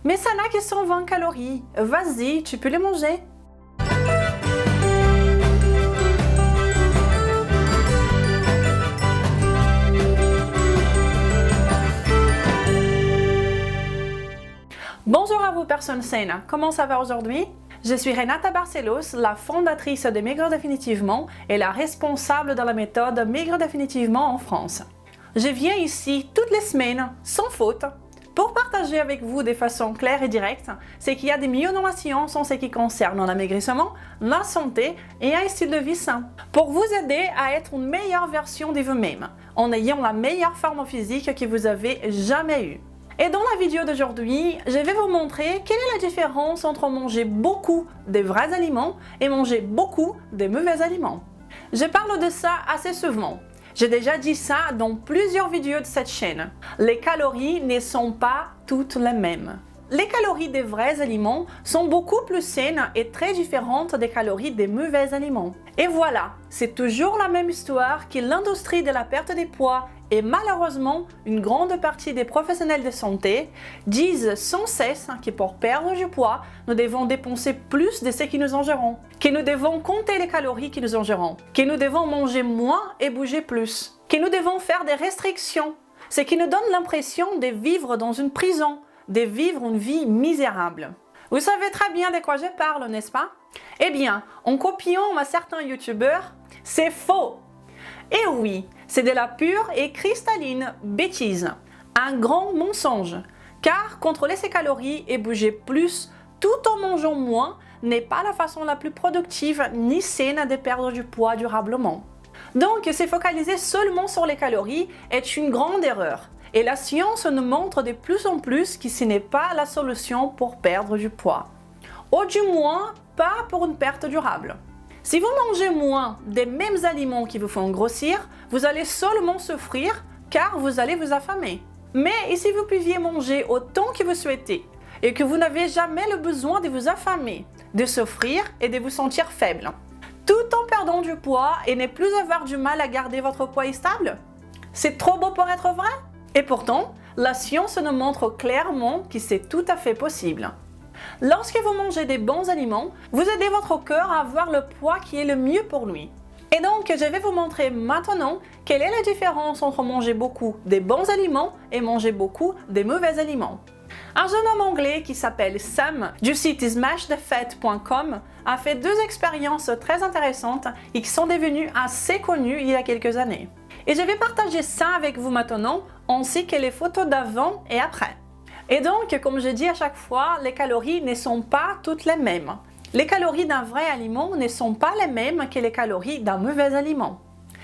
Mais ça n'a que 120 calories. Vas-y, tu peux les manger. Bonjour à vous personnes saines, comment ça va aujourd'hui? Je suis Renata Barcelos, la fondatrice de Maigre Définitivement et la responsable de la méthode Maigre Définitivement en France. Je viens ici toutes les semaines, sans faute, pour partager avec vous de façon claire et directe ce qu'il y a de mieux dans la science en ce qui concerne l'amaigrissement, la santé et un style de vie sain, pour vous aider à être une meilleure version de vous-même, en ayant la meilleure forme physique que vous avez jamais eue. Et dans la vidéo d'aujourd'hui, je vais vous montrer quelle est la différence entre manger beaucoup de vrais aliments et manger beaucoup de mauvais aliments. Je parle de ça assez souvent. J'ai déjà dit ça dans plusieurs vidéos de cette chaîne. Les calories ne sont pas toutes les mêmes. Les calories des vrais aliments sont beaucoup plus saines et très différentes des calories des mauvais aliments. Et voilà, c'est toujours la même histoire que l'industrie de la perte de poids et malheureusement une grande partie des professionnels de santé disent sans cesse que pour perdre du poids, nous devons dépenser plus de ce que nous ingérons, que nous devons compter les calories que nous ingérons, que nous devons manger moins et bouger plus, que nous devons faire des restrictions, ce qui nous donne l'impression de vivre dans une prison, de vivre une vie misérable. Vous savez très bien de quoi je parle, n'est-ce pas? Eh bien, en copiant à certains youtubeurs, c'est faux! Et oui, c'est de la pure et cristalline bêtise, un grand mensonge, car contrôler ses calories et bouger plus tout en mangeant moins n'est pas la façon la plus productive ni saine de perdre du poids durablement. Donc, se focaliser seulement sur les calories est une grande erreur. Et la science nous montre de plus en plus que ce n'est pas la solution pour perdre du poids. Ou du moins, pas pour une perte durable. Si vous mangez moins des mêmes aliments qui vous font grossir, vous allez seulement souffrir car vous allez vous affamer. Mais si vous pouviez manger autant que vous souhaitez et que vous n'avez jamais le besoin de vous affamer, de souffrir et de vous sentir faible, tout en perdant du poids et ne plus avoir du mal à garder votre poids stable, c'est trop beau pour être vrai? Et pourtant, la science nous montre clairement que c'est tout à fait possible. Lorsque vous mangez des bons aliments, vous aidez votre corps à avoir le poids qui est le mieux pour lui. Et donc, je vais vous montrer maintenant quelle est la différence entre manger beaucoup des bons aliments et manger beaucoup des mauvais aliments. Un jeune homme anglais qui s'appelle Sam, du site smashthefat.com, a fait 2 expériences très intéressantes et qui sont devenues assez connues il y a quelques années. Et je vais partager ça avec vous maintenant, ainsi que les photos d'avant et après. Et donc, comme je dis à chaque fois, les calories ne sont pas toutes les mêmes. Les calories d'un vrai aliment ne sont pas les mêmes que les calories d'un mauvais aliment.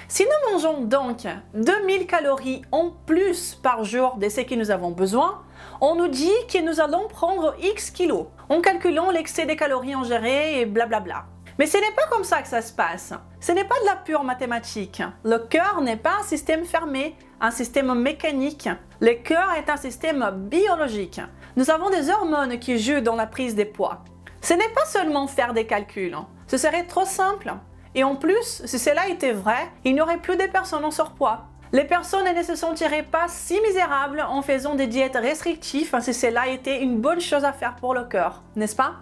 Si nous mangeons donc 2000 calories en plus par jour de ce que nous avons besoin, on nous dit que nous allons prendre X kilos, en calculant l'excès des calories ingérées et blablabla. Mais ce n'est pas comme ça que ça se passe. Ce n'est pas de la pure mathématique. Le cœur n'est pas un système fermé, un système mécanique. Le cœur est un système biologique. Nous avons des hormones qui jouent dans la prise des poids. Ce n'est pas seulement faire des calculs. Ce serait trop simple. Et en plus, si cela était vrai, il n'y aurait plus de personnes en surpoids. Les personnes ne se sentiraient pas si misérables en faisant des diètes restrictives si cela était une bonne chose à faire pour le cœur, n'est-ce pas?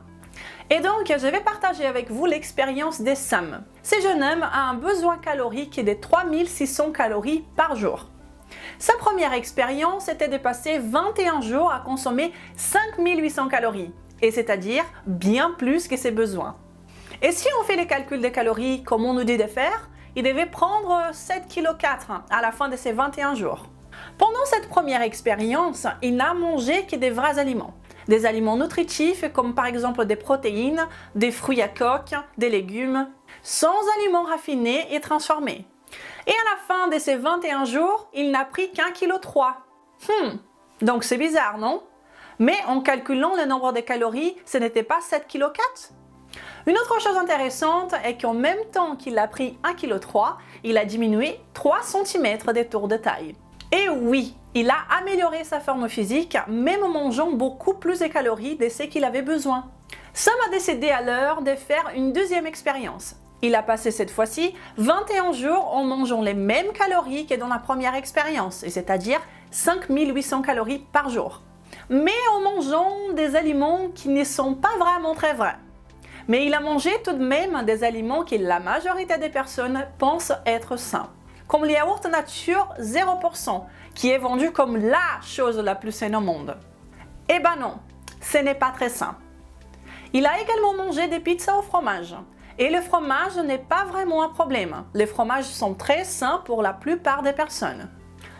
Et donc, je vais partager avec vous l'expérience de Sam. Ce jeune homme a un besoin calorique de 3600 calories par jour. Sa première expérience était de passer 21 jours à consommer 5800 calories, et c'est-à-dire bien plus que ses besoins. Et si on fait les calculs des calories comme on nous dit de faire, il devait prendre 7,4 kg à la fin de ses 21 jours. Pendant cette première expérience, il n'a mangé que des vrais aliments. Des aliments nutritifs comme par exemple des protéines, des fruits à coque, des légumes, sans aliments raffinés et transformés. Et à la fin de ces 21 jours, il n'a pris qu'1,3 kg. Donc c'est bizarre, non? Mais en calculant le nombre de calories, ce n'était pas 7,4 kg. Une autre chose intéressante est qu'en même temps qu'il a pris 1,3 kg, il a diminué 3 cm de tour de taille. Et oui, il a amélioré sa forme physique, même en mangeant beaucoup plus de calories de ce qu'il avait besoin. Sam a décidé alors de faire une deuxième expérience. Il a passé cette fois-ci 21 jours en mangeant les mêmes calories que dans la première expérience, c'est-à-dire 5800 calories par jour. mais en mangeant des aliments qui ne sont pas vraiment très vrais. Mais il a mangé tout de même des aliments que la majorité des personnes pensent être sains, comme le yaourt nature 0%, qui est vendu comme la chose la plus saine au monde. Eh ben non, ce n'est pas très sain. Il a également mangé des pizzas au fromage. Et le fromage n'est pas vraiment un problème. Les fromages sont très sains pour la plupart des personnes.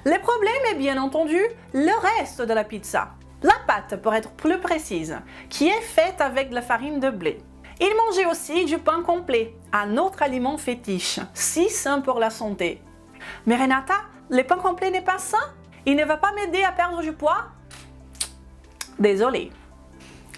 Le problème est bien entendu le reste de la pizza. La pâte, pour être plus précise, qui est faite avec de la farine de blé. Il mangeait aussi du pain complet, un autre aliment fétiche, si sain pour la santé. Mais Renata, le pain complet n'est pas sain? Il ne va pas m'aider à perdre du poids? Désolée.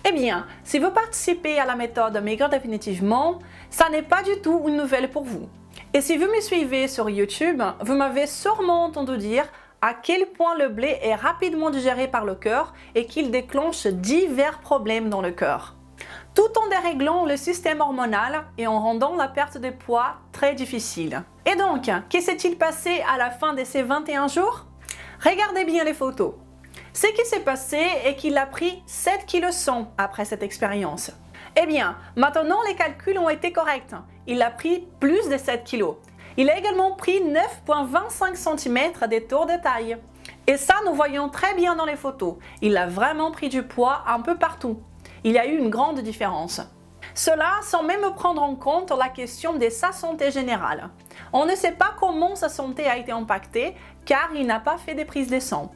Eh bien, si vous participez à la méthode Maigrir définitivement, ça n'est pas du tout une nouvelle pour vous. Et si vous me suivez sur YouTube, vous m'avez sûrement entendu dire à quel point le blé est rapidement digéré par le cœur et qu'il déclenche divers problèmes dans le cœur, tout en déréglant le système hormonal et en rendant la perte de poids très difficile. Et donc, que s'est-il passé à la fin de ces 21 jours? Regardez bien les photos. Ce qui s'est passé est qu'il a pris 7,1 kg après cette expérience. Eh bien, maintenant les calculs ont été corrects. Il a pris plus de 7 kg. Il a également pris 9,25 cm de tour de taille. Et ça, nous voyons très bien dans les photos. Il a vraiment pris du poids un peu partout. Il y a eu une grande différence. Cela sans même prendre en compte la question de sa santé générale. On ne sait pas comment sa santé a été impactée car il n'a pas fait de prise de sang.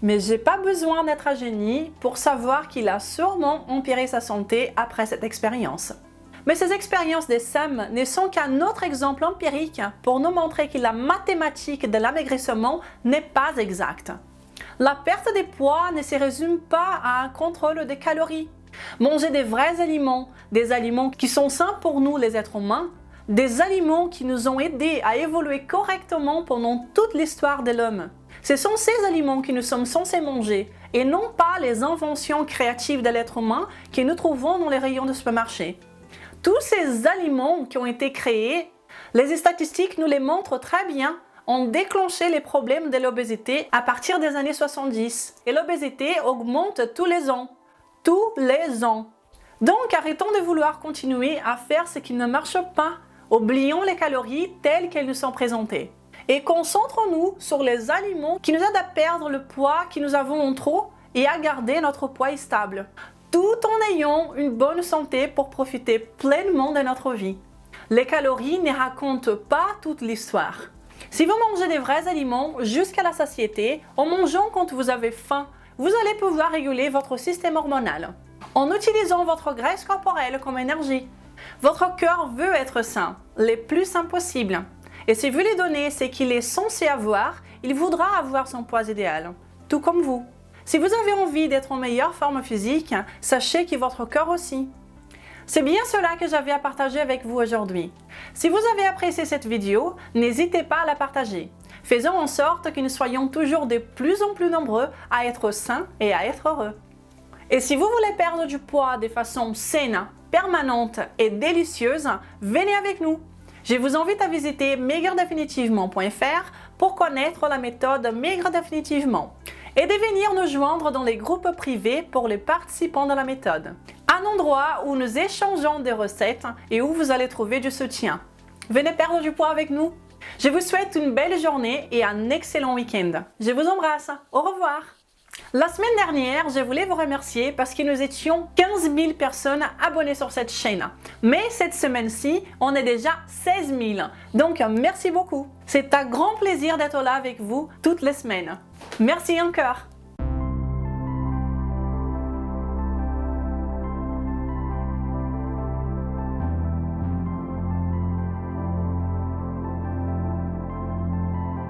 Mais j'ai pas besoin d'être un génie pour savoir qu'il a sûrement empiré sa santé après cette expérience. Mais ces expériences de Sam ne sont qu'un autre exemple empirique pour nous montrer que la mathématique de l'amaigrissement n'est pas exacte. La perte de poids ne se résume pas à un contrôle des calories. Manger des vrais aliments, des aliments qui sont sains pour nous les êtres humains, des aliments qui nous ont aidés à évoluer correctement pendant toute l'histoire de l'homme. Ce sont ces aliments que nous sommes censés manger et non pas les inventions créatives de l'être humain que nous trouvons dans les rayons de supermarché. Tous ces aliments qui ont été créés, les statistiques nous les montrent très bien, ont déclenché les problèmes de l'obésité à partir des années 70. Et l'obésité augmente tous les ans. Tous les ans. Donc arrêtons de vouloir continuer à faire ce qui ne marche pas. Oublions les calories telles qu'elles nous sont présentées. Et concentrons-nous sur les aliments qui nous aident à perdre le poids que nous avons en trop et à garder notre poids stable, tout en ayant une bonne santé pour profiter pleinement de notre vie. Les calories ne racontent pas toute l'histoire. Si vous mangez des vrais aliments jusqu'à la satiété, en mangeant quand vous avez faim, vous allez pouvoir réguler votre système hormonal, en utilisant votre graisse corporelle comme énergie. Votre cœur veut être sain, le plus sain possible. Et si vous lui donnez ce qu'il est censé avoir, il voudra avoir son poids idéal, tout comme vous. Si vous avez envie d'être en meilleure forme physique, sachez que votre cœur aussi. C'est bien cela que j'avais à partager avec vous aujourd'hui. Si vous avez apprécié cette vidéo, n'hésitez pas à la partager. Faisons en sorte que nous soyons toujours de plus en plus nombreux à être sains et à être heureux. Et si vous voulez perdre du poids de façon saine, permanente et délicieuse, venez avec nous. Je vous invite à visiter maigredéfinitivement.fr pour connaître la méthode Maigre définitivement et de venir nous joindre dans les groupes privés pour les participants de la méthode. Un endroit où nous échangeons des recettes et où vous allez trouver du soutien. Venez perdre du poids avec nous. Je vous souhaite une belle journée et un excellent week-end. Je vous embrasse. Au revoir. La semaine dernière, je voulais vous remercier parce que nous étions 15 000 personnes abonnées sur cette chaîne. Mais cette semaine-ci, on est déjà 16 000. Donc, merci beaucoup. C'est un grand plaisir d'être là avec vous toutes les semaines. Merci encore.